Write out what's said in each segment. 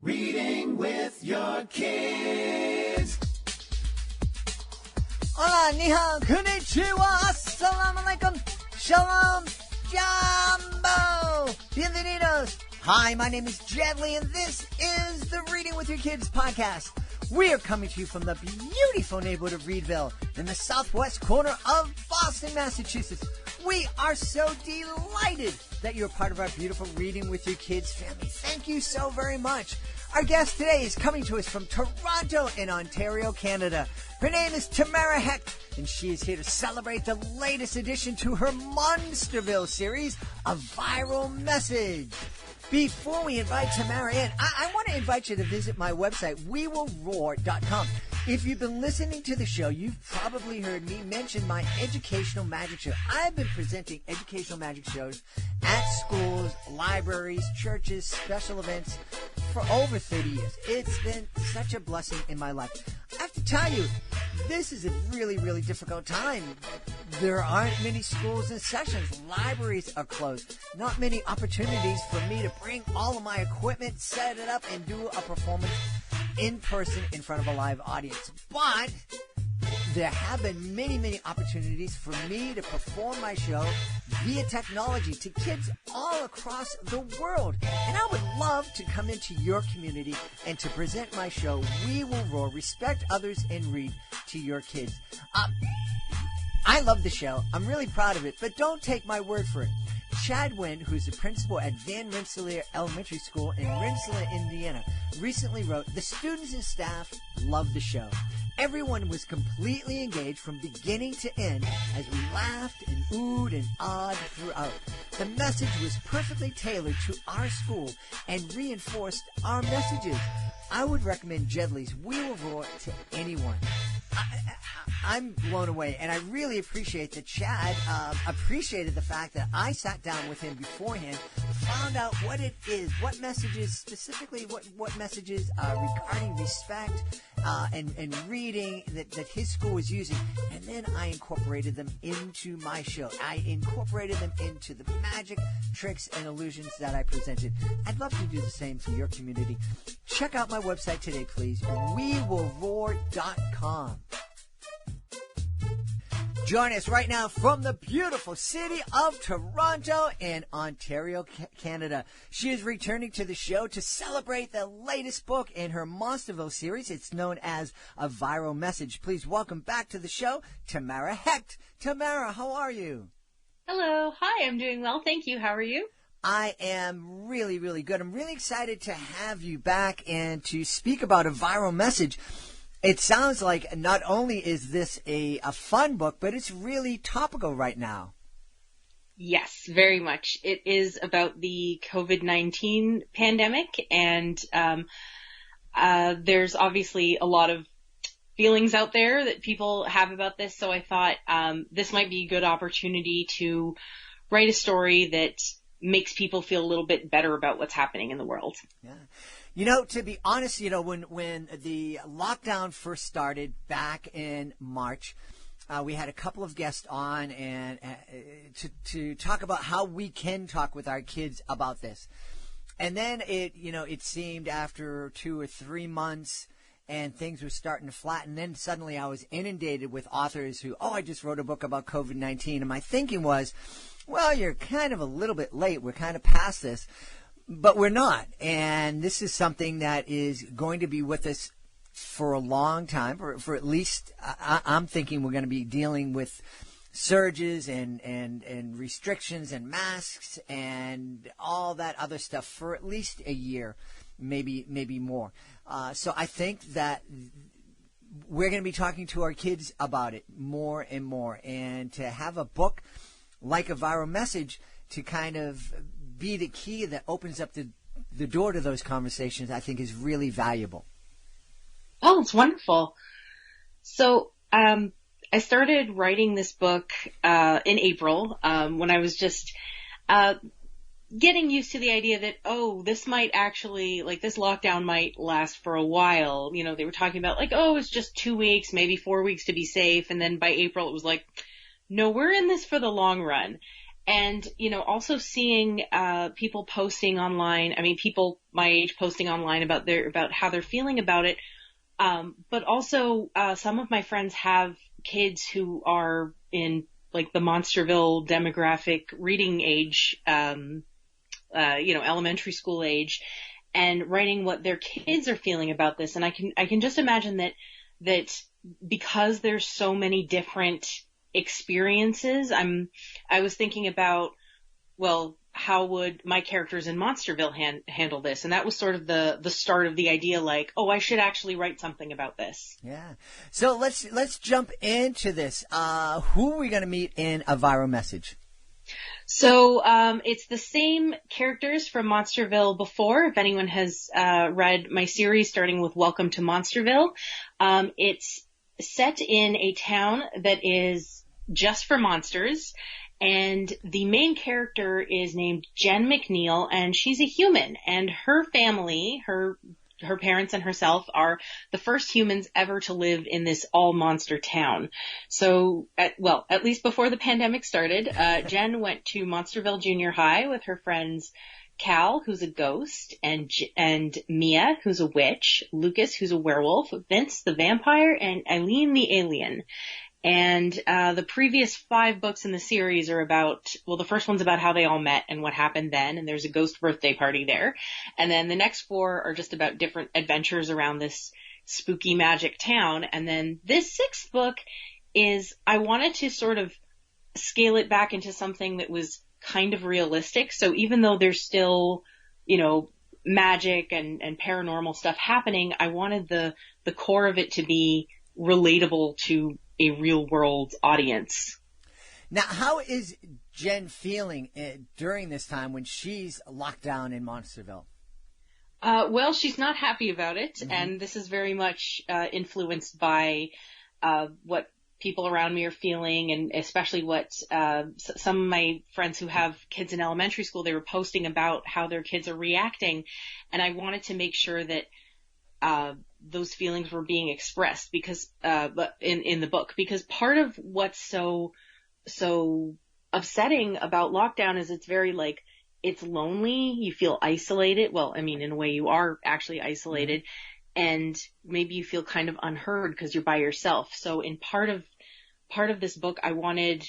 Reading with your kids. Hola, ni hao, konnichiwa, assalamu alaikum, shalom, jambo, bienvenidos. Hi, my name is Jedley, and this is the Reading with Your Kids podcast. We are coming to you from the beautiful neighborhood of Reedville in the southwest corner of Boston, Massachusetts. We are so delighted that you're part of our beautiful Reading with Your Kids family. Thank you so very much. Our guest today is coming to us from Toronto in Ontario, Canada. Her name is Tamara Hecht, and she is here to celebrate the latest addition to her Monsterville Series, A Viral Message. Before we invite Tamara in, I want to invite you to visit my website, wewillroar.com. If you've been listening to the show, you've probably heard me mention my educational magic show. I've been presenting educational magic shows at schools, libraries, churches, special events for over 30 years. It's been such a blessing in my life. I have to tell you, this is a really, really difficult time. There aren't many schools in sessions. Libraries are closed. Not many opportunities for me to bring all of my equipment, set it up, and do a performance in person in front of a live audience. But there have been many, many opportunities for me to perform my show via technology to kids all across the world. And I would love to come into your community and to present my show, We Will Roar, Respect Others and Read, to your kids. I love the show. I'm really proud of it, but don't take my word for it. Chad Wynn, who's the principal at Van Rensselaer Elementary School in Rensselaer, Indiana, recently wrote, "The students and staff love the show. Everyone was completely engaged from beginning to end as we laughed and oohed and awed throughout. The message was perfectly tailored to our school and reinforced our messages. I would recommend Jedley's We Will Roar to anyone." I'm blown away, and I really appreciate that Chad appreciated the fact that I sat down with him beforehand, found out what it is, what messages, specifically what messages regarding respect and reading that his school was using, and then I incorporated them into my show. I incorporated them into the magic, tricks, and illusions that I presented. I'd love to do the same for your community. Check out my website today, please, wewillroar.com. Join us right now from the beautiful city of Toronto in Ontario, Canada. She is returning to the show to celebrate the latest book in her Monsterville series. It's known as A Viral Message. Please welcome back to the show, Tamara Hecht. Tamara, how are you? Hello. Hi, I'm doing well. Thank you. How are you? I am really, really good. I'm really excited to have you back and to speak about A Viral Message. It sounds like not only is this a fun book, but it's really topical right now. Yes, very much. It is about the COVID-19 pandemic, and there's obviously a lot of feelings out there that people have about this, so I thought this might be a good opportunity to write a story that makes people feel a little bit better about what's happening in the world. Yeah. You know, to be honest, you know, when the lockdown first started back in March, we had a couple of guests on and to talk about how we can talk with our kids about this. And then it seemed after 2 or 3 months and things were starting to flatten. Then suddenly I was inundated with authors who, I just wrote a book about COVID-19. And my thinking was, well, you're kind of a little bit late. We're kind of past this. But we're not, and this is something that is going to be with us for a long time, for at least, I'm thinking we're going to be dealing with surges and restrictions and masks and all that other stuff for at least a year, maybe more. So I think that we're going to be talking to our kids about it more and more, and to have a book like A Viral Message to kind of be the key that opens up the door to those conversations, I think is really valuable. Oh, it's wonderful. So I started writing this book in April when I was just getting used to the idea that, this might actually, this lockdown might last for a while. You know, they were talking about it's just 2 weeks, maybe 4 weeks to be safe. And then by April it was no, we're in this for the long run. And, also seeing, people posting online, people my age posting online about how they're feeling about it. But also, some of my friends have kids who are in like the Monsterville demographic reading age, elementary school age, and writing what their kids are feeling about this. And I can just imagine that because there's so many different experiences, I was thinking about, well, how would my characters in Monsterville handle this? And that was sort of the start of the idea, like, oh, I should actually write something about this. Yeah. So let's jump into this. Who are we going to meet in A Viral Message? So it's the same characters from Monsterville before, if anyone has read my series starting with Welcome to Monsterville. It's set in a town that is just for monsters, and the main character is named Jen McNeil, and she's a human, and her family, her parents and herself are the first humans ever to live in this all monster town. So, at least before the pandemic started, Jen went to Monsterville Junior High with her friends Cal, who's a ghost, and Mia, who's a witch, Lucas, who's a werewolf, Vince, the vampire, and Eileen, the alien. And the previous 5 books in the series are about, the first one's about how they all met and what happened then, and there's a ghost birthday party there. And then the next 4 are just about different adventures around this spooky magic town. And then this 6th book is, I wanted to sort of scale it back into something that was kind of realistic. So even though there's still, magic and paranormal stuff happening, I wanted the core of it to be relatable to a real world audience. Now, how is Jen feeling during this time when she's locked down in Monsterville? Well, she's not happy about it, mm-hmm. and this is very much influenced by what people around me are feeling, and especially what some of my friends who have kids in elementary school, they were posting about how their kids are reacting, and I wanted to make sure that those feelings were being expressed because, but in the book, because part of what's so upsetting about lockdown is it's very it's lonely. You feel isolated. Well, in a way you are actually isolated, and maybe you feel kind of unheard because you're by yourself. So in part of this book, I wanted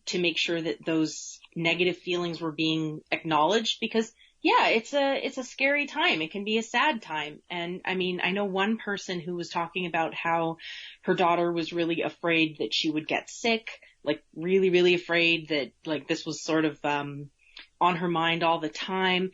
to make sure that those negative feelings were being acknowledged because yeah, it's a scary time. It can be a sad time. And I know one person who was talking about how her daughter was really afraid that she would get sick, really, really afraid that this was sort of on her mind all the time.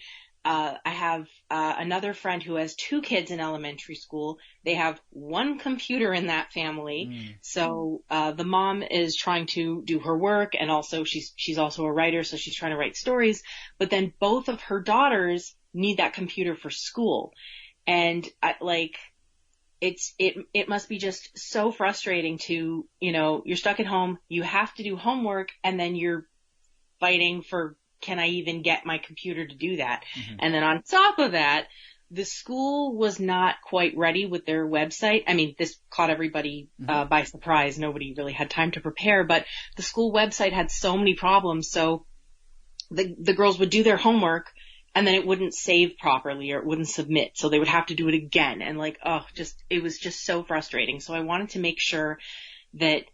I have another friend who has 2 kids in elementary school. They have 1 computer in that family. So the mom is trying to do her work, and also she's also a writer, so she's trying to write stories. But then both of her daughters need that computer for school. And it must be just so frustrating to, you're stuck at home, you have to do homework, and then you're fighting for, can I even get my computer to do that? Mm-hmm. And then on top of that, the school was not quite ready with their website. This caught everybody by surprise. Nobody really had time to prepare, but the school website had so many problems. So the girls would do their homework and then it wouldn't save properly or it wouldn't submit. So they would have to do it again. And it was just so frustrating. So I wanted to make sure that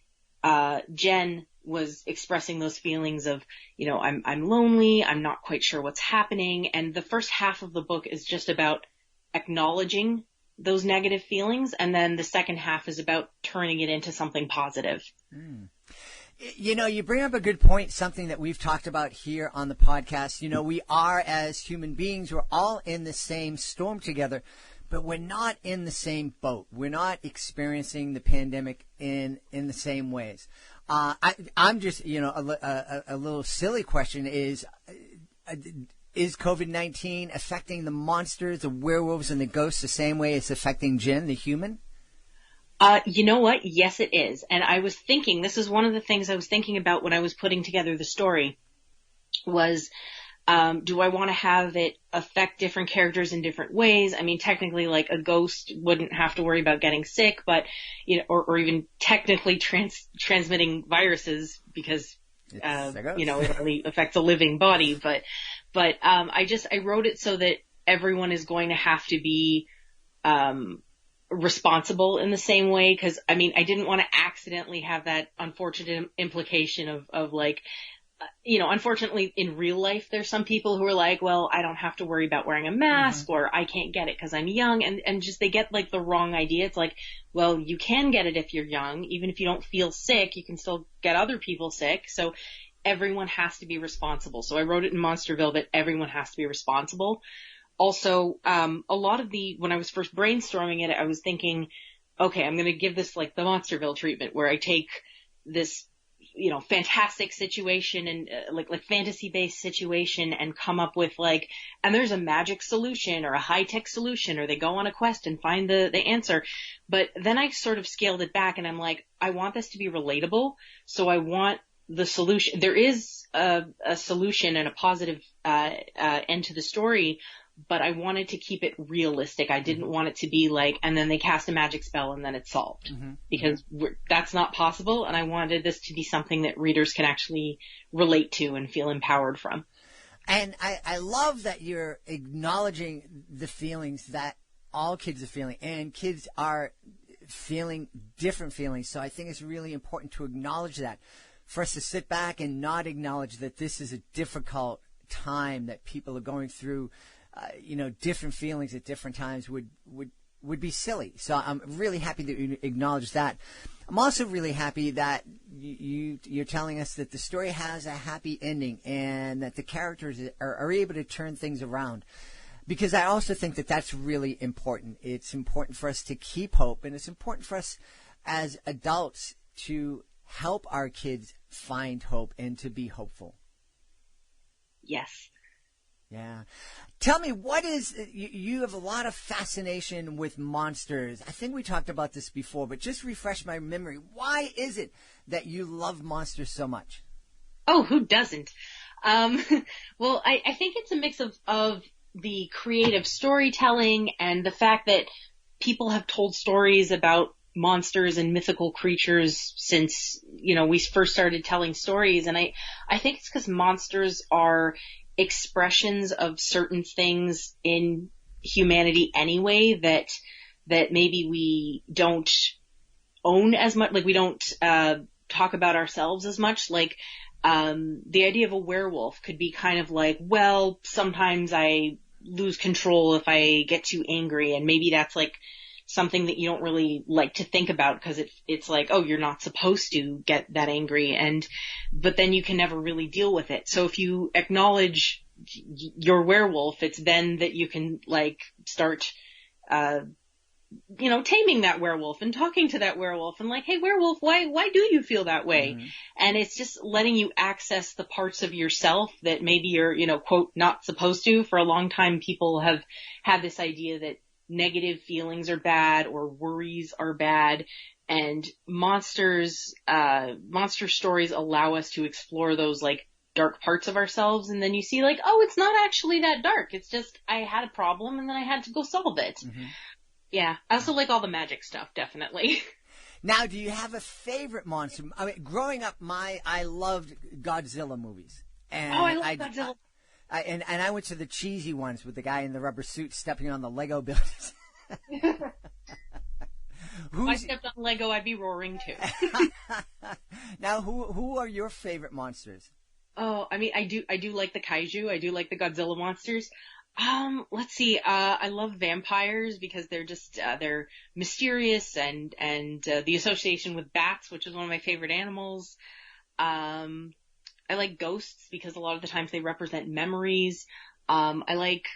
Jen was expressing those feelings of, I'm lonely, I'm not quite sure what's happening. And the first half of the book is just about acknowledging those negative feelings. And then the second half is about turning it into something positive. You bring up a good point, something that we've talked about here on the podcast. We are, as human beings, we're all in the same storm together, but we're not in the same boat. We're not experiencing the pandemic in the same ways. I'm just, a little silly question is COVID-19 affecting the monsters, the werewolves, and the ghosts the same way it's affecting Jen, the human? You know what? Yes, it is. And I was thinking, this is one of the things I was thinking about when I was putting together the story was, do I want to have it affect different characters in different ways? Technically, a ghost wouldn't have to worry about getting sick, but, or even technically transmitting viruses because it only affects a living body, but I wrote it so that everyone is going to have to be, responsible in the same way. Cause I didn't want to accidentally have that unfortunate implication of like, unfortunately in real life, there's some people who are like, well, I don't have to worry about wearing a mask or I can't get it because I'm young. And just they get like the wrong idea. It's like, well, you can get it if you're young. Even if you don't feel sick, you can still get other people sick. So everyone has to be responsible. So I wrote it in Monsterville that everyone has to be responsible. Also, a lot of when I was first brainstorming it, I was thinking, okay, I'm going to give this like the Monsterville treatment where I take this fantastic situation and like fantasy based situation and come up with like, and there's a magic solution or a high tech solution, or they go on a quest and find the answer. But then I sort of scaled it back and I'm like, I want this to be relatable. So I want the solution. There is a solution and a positive, end to the story, but I wanted to keep it realistic. I didn't want it to be like, and then they cast a magic spell and then it's solved, because that's not possible. And I wanted this to be something that readers can actually relate to and feel empowered from. And I love that you're acknowledging the feelings that all kids are feeling, and kids are feeling different feelings. So I think it's really important to acknowledge that. For us to sit back and not acknowledge that this is a difficult time, that people are going through different feelings at different times would be silly. So I'm really happy that you acknowledge that. I'm also really happy that you're telling us that the story has a happy ending and that the characters are able to turn things around. Because I also think that that's really important. It's important for us to keep hope, and it's important for us as adults to help our kids find hope and to be hopeful. Yes. Yeah. Tell me, you have a lot of fascination with monsters. I think we talked about this before, but just refresh my memory. Why is it that you love monsters so much? Oh, who doesn't? Well, I think it's a mix of the creative storytelling and the fact that people have told stories about monsters and mythical creatures since, we first started telling stories. And I think it's because monsters are expressions of certain things in humanity anyway that maybe we don't own as much, like we don't talk about ourselves as much. Like the idea of a werewolf could be kind of like, well, sometimes I lose control if I get too angry, and maybe that's like something that you don't really like to think about because it's like, oh, you're not supposed to get that angry, but then you can never really deal with it. So if you acknowledge your werewolf, it's then that you can like start, taming that werewolf and talking to that werewolf and like, hey, werewolf, why do you feel that way? Mm-hmm. And it's just letting you access the parts of yourself that maybe you're, quote, not supposed to. For a long time, people have had this idea that negative feelings are bad or worries are bad, and monster stories allow us to explore those like dark parts of ourselves, and then you see like, oh, it's not actually that dark, it's just I had a problem and then I had to go solve it. Mm-hmm. Yeah, I also like all the magic stuff, definitely. Now, do you have a favorite monster? I mean, growing up, I loved Godzilla movies. And I love Godzilla. And I went to the cheesy ones with the guy in the rubber suit stepping on the Lego buildings. If I stepped on Lego, I'd be roaring too. Now, who are your favorite monsters? Oh, I do like the kaiju. I do like the Godzilla monsters. Let's see. I love vampires because they're just, they're mysterious and the association with bats, which is one of my favorite animals. I like ghosts because a lot of the times they represent memories. I like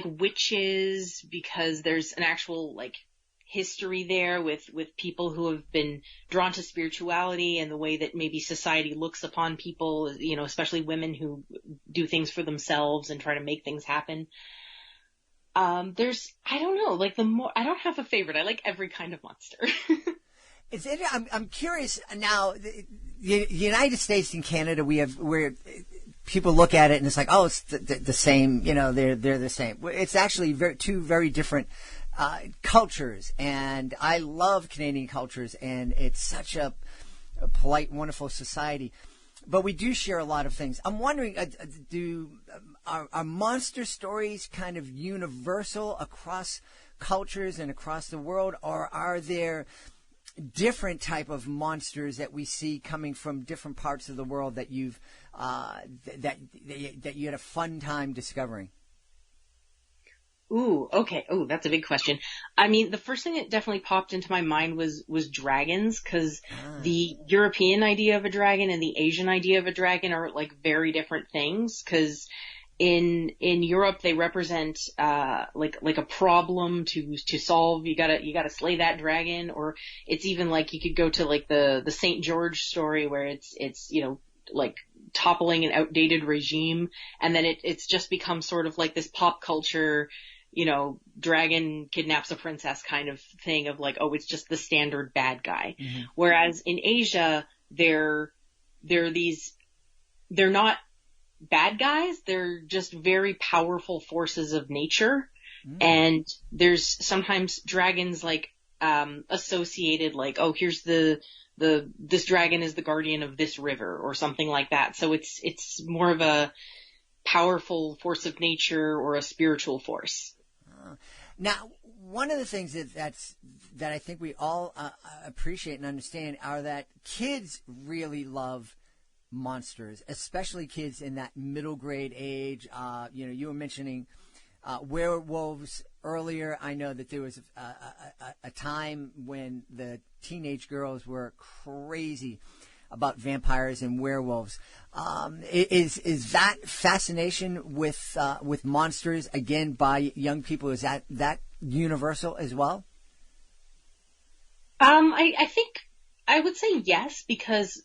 witches because there's an actual like history there with people who have been drawn to spirituality and the way that maybe society looks upon people, especially women who do things for themselves and try to make things happen. I don't know, like I don't have a favorite. I like every kind of monster. I'm curious now. The United States and Canada, where people look at it and it's like, oh, it's the same. They're the same. It's actually two very different cultures, and I love Canadian cultures, and it's such a polite, wonderful society. But we do share a lot of things. I'm wondering, are monster stories kind of universal across cultures and across the world, or are there different type of monsters that we see coming from different parts of the world that you've that you had a fun time discovering? Ooh, okay. Oh, that's a big question. I mean, the first thing that definitely popped into my mind was dragons, because the European idea of a dragon and the Asian idea of a dragon are like very different things, because in Europe they represent like a problem to solve. You gotta slay that dragon. Or it's even like you could go to like the St. George story, where it's like toppling an outdated regime, and then it's just become sort of like this pop culture, dragon kidnaps a princess kind of thing of like, oh, it's just the standard bad guy. Mm-hmm. Whereas in Asia, they're not bad guys. They're just very powerful forces of nature. Mm-hmm. And there's sometimes dragons like, associated like, oh, here's this dragon is the guardian of this river or something like that. So it's more of a powerful force of nature or a spiritual force. Now, one of the things that I think we all appreciate and understand are that kids really love monsters, especially kids in that middle grade age. You were mentioning werewolves earlier. I know that there was a time when the teenage girls were crazy about vampires and werewolves. Is that fascination with monsters again by young people, is that universal as well? I think I would say yes, because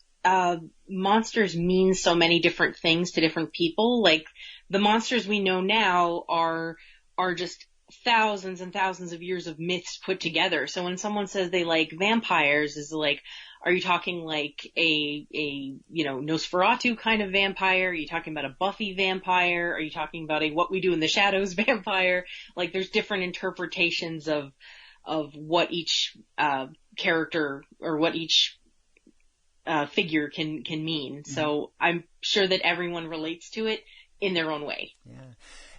monsters mean so many different things to different people. Like the monsters we know now are just thousands and thousands of years of myths put together. So when someone says they like vampires, is like, are you talking like a Nosferatu kind of vampire? Are you talking about a Buffy vampire? Are you talking about a What We Do in the Shadows vampire? Like there's different interpretations of what each character or what each figure can mean. Mm-hmm. So I'm sure that everyone relates to it in their own way. Yeah.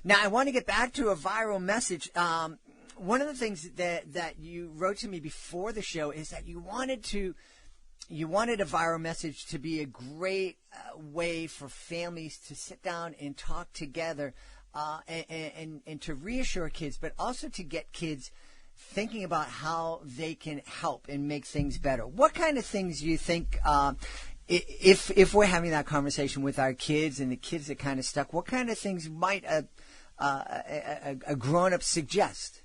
Now I want to get back to a viral message. One of the things that you wrote to me before the show is that you wanted a viral message to be a great way for families to sit down and talk together and to reassure kids, but also to get kids thinking about how they can help and make things better. What kind of things do you think, if we're having that conversation with our kids and the kids are kind of stuck, what kind of things might a grown-up suggest?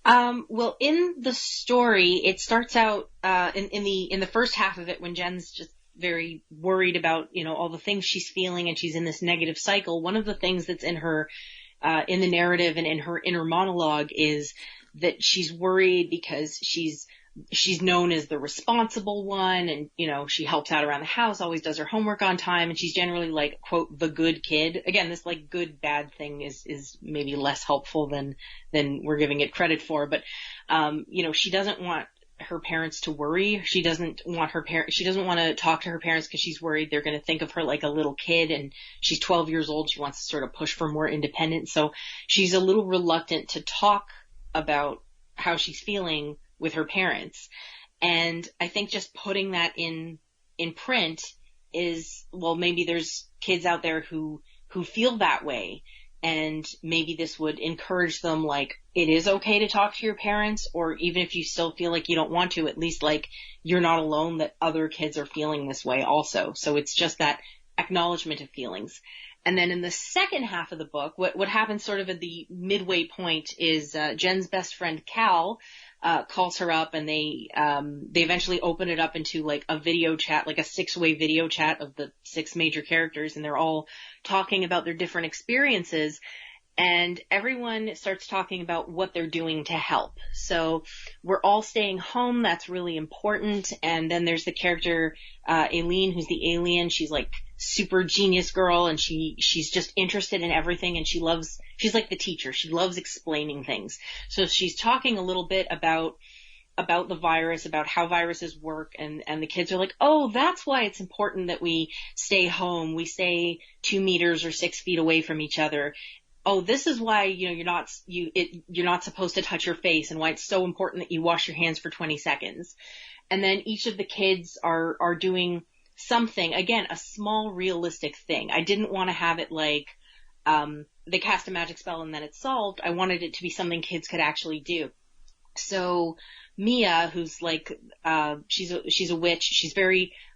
Well, in the story, it starts out, in the first half of it when Jen's just very worried about, all the things she's feeling and she's in this negative cycle. One of the things that's in her, in the narrative and in her inner monologue is that she's worried because she's known as the responsible one, and, she helps out around the house, always does her homework on time, and she's generally like, quote, the good kid. Again, this like good bad thing is maybe less helpful than we're giving it credit for. But, she doesn't want her parents to worry. She doesn't want to talk to her parents because she's worried they're going to think of her like a little kid, and she's 12 years old. She wants to sort of push for more independence. So she's a little reluctant to talk about how she's feeling with her parents. And I think just putting that in print is, well, maybe there's kids out there who feel that way, and maybe this would encourage them, like, it is okay to talk to your parents, or even if you still feel like you don't want to, at least like you're not alone, that other kids are feeling this way also. So it's just that acknowledgement of feelings. And then in the second half of the book, what happens sort of at the midway point is Jen's best friend Cal calls her up, and they eventually open it up into like a video chat, like a 6-way video chat of the 6 major characters, and they're all talking about their different experiences, and everyone starts talking about what they're doing to help. So we're all staying home. That's really important. And then there's the character, Aileen, who's the alien. She's like super genius girl, and she's just interested in everything, and she's like the teacher. She loves explaining things. So she's talking a little bit about about the virus, about how viruses work, and the kids are like, oh, that's why it's important that we stay home. We stay 2 meters or 6 feet away from each other. Oh, this is why, you're not supposed to touch your face, and why it's so important that you wash your hands for 20 seconds. And then each of the kids are doing something, again, a small realistic thing. I didn't want to have it like, they cast a magic spell and then it's solved. I wanted it to be something kids could actually do. So Mia, who's like, she's a witch.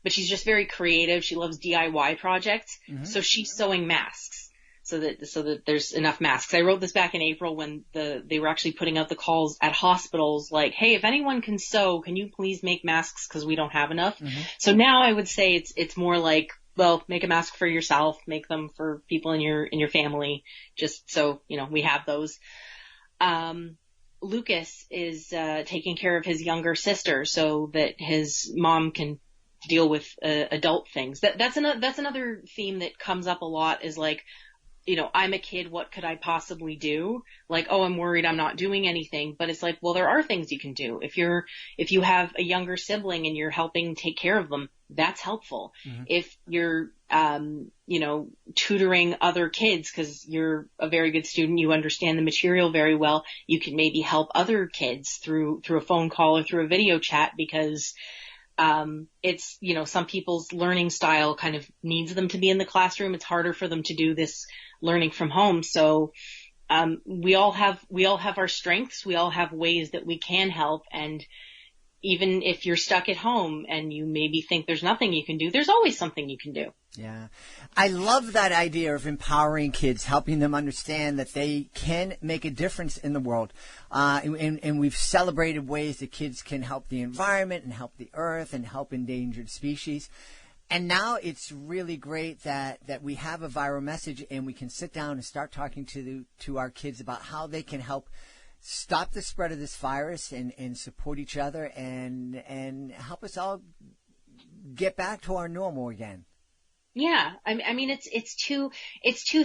But she's just very creative. She loves DIY projects. Mm-hmm. So she's sewing masks so that there's enough masks. I wrote this back in April when they were actually putting out the calls at hospitals like, hey, if anyone can sew, can you please make masks? 'Cause we don't have enough. Mm-hmm. So now I would say it's more like, well, make a mask for yourself, make them for people in your family, just so, we have those. Lucas is taking care of his younger sister so that his mom can deal with adult things. That's another theme that comes up a lot is like, I'm a kid, what could I possibly do? Like, oh, I'm worried I'm not doing anything. But it's like, well, there are things you can do. If you have a younger sibling and you're helping take care of them, that's helpful. Mm-hmm. If you're, tutoring other kids because you're a very good student, you understand the material very well, you can maybe help other kids through a phone call or through a video chat because it's, some people's learning style kind of needs them to be in the classroom. It's harder for them to do this learning from home. So, we all have our strengths. We all have ways that we can help. And even if you're stuck at home and you maybe think there's nothing you can do, there's always something you can do. Yeah. I love that idea of empowering kids, helping them understand that they can make a difference in the world. And we've celebrated ways that kids can help the environment and help the earth and help endangered species. And now it's really great that we have a viral message and we can sit down and start talking to our kids about how they can help stop the spread of this virus and support each other and help us all get back to our normal again. Yeah. I mean, it's two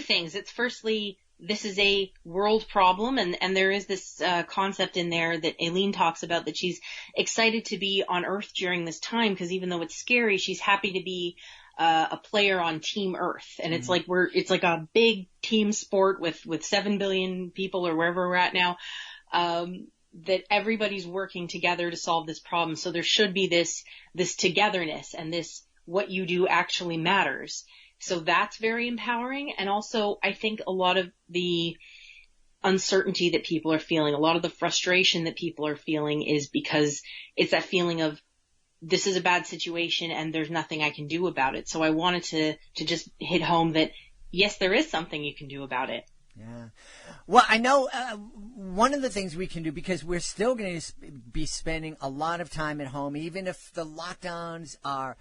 things. It's firstly, this is a world problem and there is this concept in there that Aileen talks about that she's excited to be on Earth during this time because even though it's scary, she's happy to be a player on Team Earth. And it's like it's like a big team sport with 7 billion people or wherever we're at now, that everybody's working together to solve this problem. So there should be this togetherness and this, what you do actually matters. So that's very empowering. And also I think a lot of the uncertainty that people are feeling, a lot of the frustration that people are feeling is because it's that feeling of, this is a bad situation and there's nothing I can do about it. So I wanted to just hit home that yes, there is something you can do about it. Yeah. Well, I know one of the things we can do, because we're still going to be spending a lot of time at home, even if the lockdowns are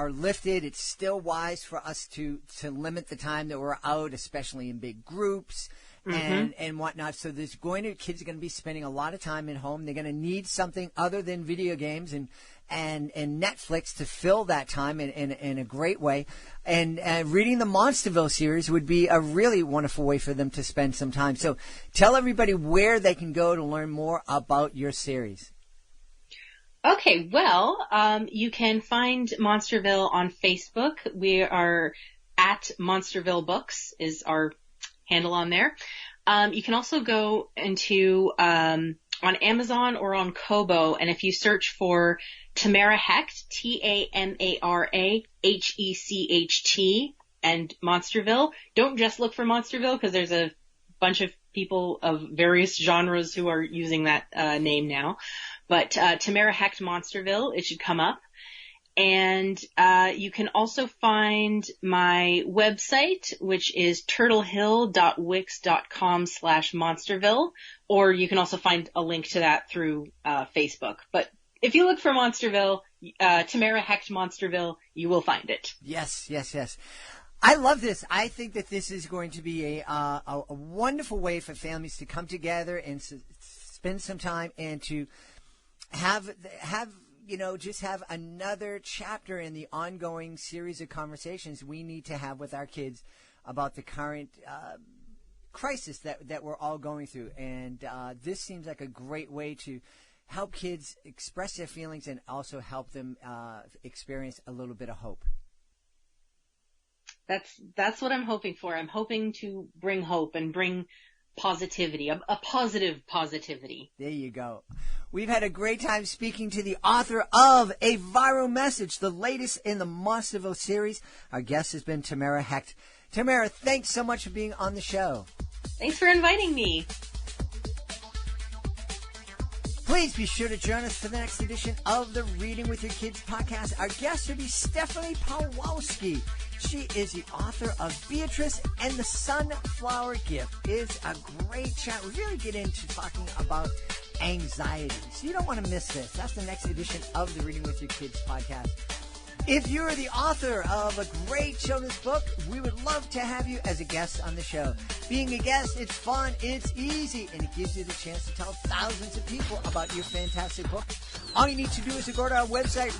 lifted, it's still wise for us to limit the time that we're out, especially in big groups. Mm-hmm. and whatnot. So kids are going to be spending a lot of time at home. They're going to need something other than video games and Netflix to fill that time in a great way. And reading the Monsterville series would be a really wonderful way for them to spend some time. So tell everybody where they can go to learn more about your series. Okay, well, you can find Monsterville on Facebook. We are at Monsterville Books is our handle on there. You can also go into on Amazon or on Kobo, and if you search for Tamara Hecht, Tamara Hecht, and Monsterville, don't just look for Monsterville because there's a bunch of people of various genres who are using that name now. But Tamara Hecht Monsterville, it should come up. And you can also find my website, which is turtlehill.wix.com/Monsterville, or you can also find a link to that through Facebook. But if you look for Monsterville, Tamara Hecht Monsterville, you will find it. Yes. I love this. I think that this is going to be a wonderful way for families to come together and spend some time and to have just have another chapter in the ongoing series of conversations we need to have with our kids about the current crisis that we're all going through. And this seems like a great way to help kids express their feelings and also help them experience a little bit of hope. That's what I'm hoping for. I'm hoping to bring hope and bring positivity, a positive positivity. There you go. We've had a great time speaking to the author of A Viral Message, the latest in the Monsterville series. Our guest has been Tamara Hecht. Tamara, thanks so much for being on the show. Thanks for inviting me. Please be sure to join us for the next edition of the Reading with Your Kids podcast. Our guest will be Stephanie Pawlowski. She is the author of Beatrice and the Sunflower Gift. It's a great chat. We really get into talking about anxiety. So you don't want to miss this. That's the next edition of the Reading with Your Kids podcast. If you're the author of a great children's book, we would love to have you as a guest on the show. Being a guest, it's fun, it's easy, and it gives you the chance to tell thousands of people about your fantastic book. All you need to do is to go to our website,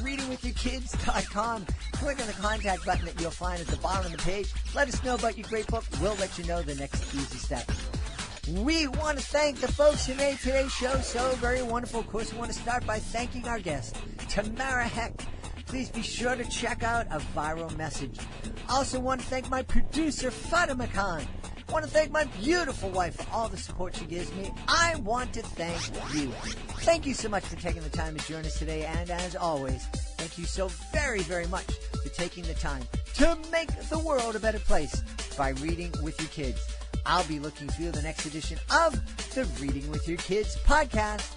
readingwithyourkids.com. Click on the contact button that you'll find at the bottom of the page. Let us know about your great book. We'll let you know the next easy step. We want to thank the folks who made today's show so very wonderful. Of course, we want to start by thanking our guest, Tamara Hecht. Please be sure to check out A Viral Message. Also want to thank my producer, Fatima Khan. I want to thank my beautiful wife for all the support she gives me. I want to thank you. Thank you so much for taking the time to join us today. And as always, thank you so very, very much for taking the time to make the world a better place by reading with your kids. I'll be looking through the next edition of the Reading with Your Kids podcast.